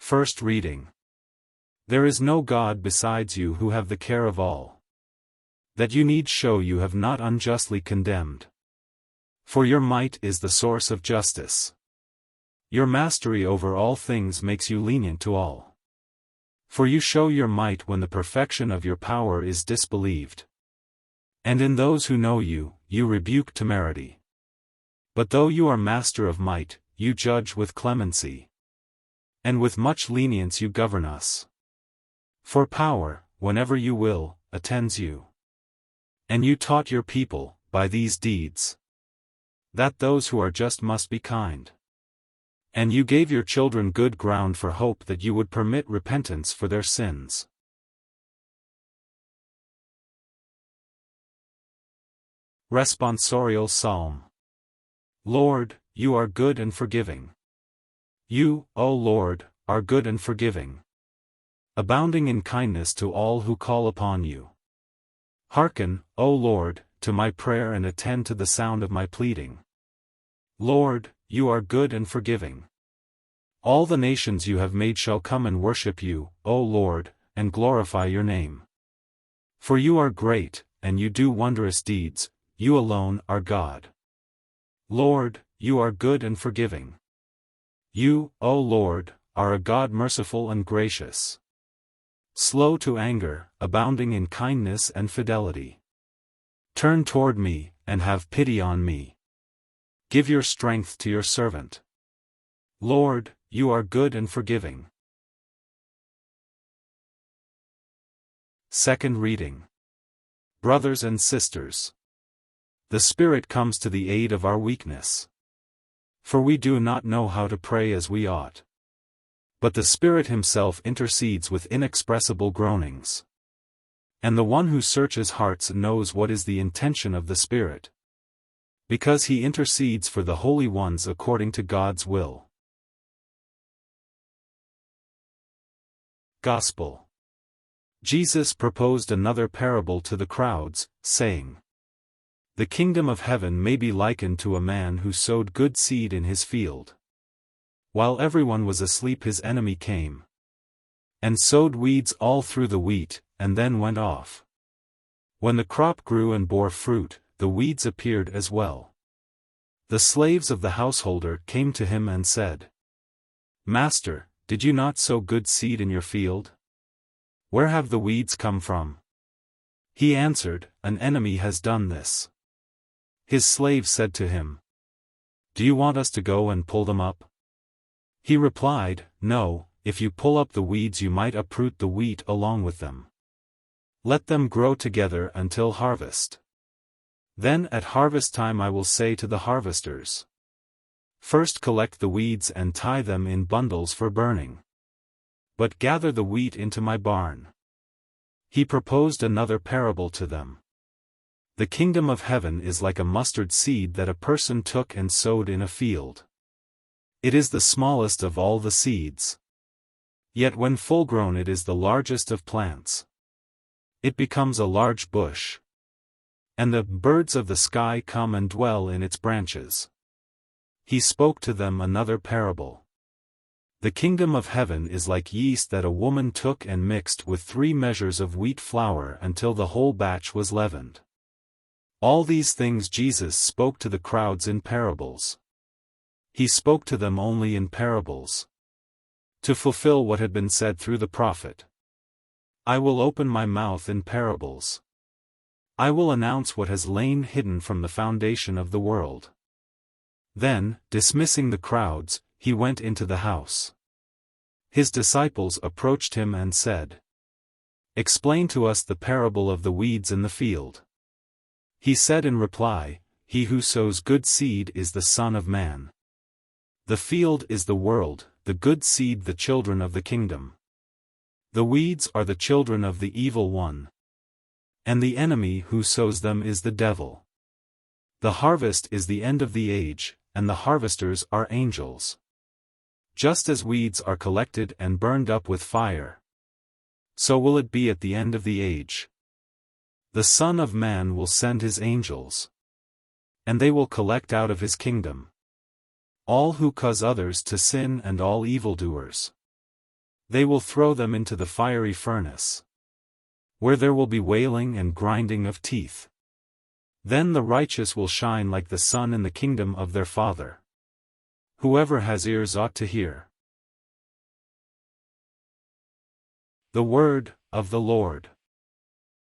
First reading. There is no God besides you who have the care of all. That you need show you have not unjustly condemned. For your might is the source of justice. Your mastery over all things makes you lenient to all. For you show your might when the perfection of your power is disbelieved. And in those who know you, you rebuke temerity. But though you are master of might, you judge with clemency. And with much lenience you govern us. For power, whenever you will, attends you. And you taught your people, by these deeds, that those who are just must be kind. And you gave your children good ground for hope that you would permit repentance for their sins. Responsorial Psalm. Lord, you are good and forgiving. You, O Lord, are good and forgiving, abounding in kindness to all who call upon you. Hearken, O Lord, to my prayer and attend to the sound of my pleading. Lord, you are good and forgiving. All the nations you have made shall come and worship you, O Lord, and glorify your name. For you are great, and you do wondrous deeds, you alone are God. Lord, you are good and forgiving. You, O Lord, are a God merciful and gracious. Slow to anger, abounding in kindness and fidelity. Turn toward me, and have pity on me. Give your strength to your servant. Lord, you are good and forgiving. Second reading. Brothers and sisters, the Spirit comes to the aid of our weakness. For we do not know how to pray as we ought. But the Spirit Himself intercedes with inexpressible groanings. And the one who searches hearts knows what is the intention of the Spirit, because He intercedes for the holy ones according to God's will. Gospel. Jesus proposed another parable to the crowds, saying, The kingdom of heaven may be likened to a man who sowed good seed in his field. While everyone was asleep his enemy came and sowed weeds all through the wheat, and then went off. When the crop grew and bore fruit, the weeds appeared as well. The slaves of the householder came to him and said, Master, did you not sow good seed in your field? Where have the weeds come from? He answered, An enemy has done this. His slave said to him, Do you want us to go and pull them up? He replied, No, if you pull up the weeds you might uproot the wheat along with them. Let them grow together until harvest. Then at harvest time I will say to the harvesters, First collect the weeds and tie them in bundles for burning. But gather the wheat into my barn. He proposed another parable to them. The kingdom of heaven is like a mustard seed that a person took and sowed in a field. It is the smallest of all the seeds. Yet when full-grown it is the largest of plants. It becomes a large bush. And the birds of the sky come and dwell in its branches. He spoke to them another parable. The kingdom of heaven is like yeast that a woman took and mixed with 3 measures of wheat flour until the whole batch was leavened. All these things Jesus spoke to the crowds in parables. He spoke to them only in parables, to fulfill what had been said through the prophet. I will open my mouth in parables. I will announce what has lain hidden from the foundation of the world. Then, dismissing the crowds, he went into the house. His disciples approached him and said, Explain to us the parable of the weeds in the field. He said in reply, He who sows good seed is the Son of Man. The field is the world, the good seed the children of the kingdom. The weeds are the children of the evil one. And the enemy who sows them is the devil. The harvest is the end of the age, and the harvesters are angels. Just as weeds are collected and burned up with fire, so will it be at the end of the age. The Son of Man will send his angels, and they will collect out of his kingdom all who cause others to sin and all evildoers. They will throw them into the fiery furnace, where there will be wailing and grinding of teeth. Then the righteous will shine like the sun in the kingdom of their Father. Whoever has ears ought to hear. The word of the Lord.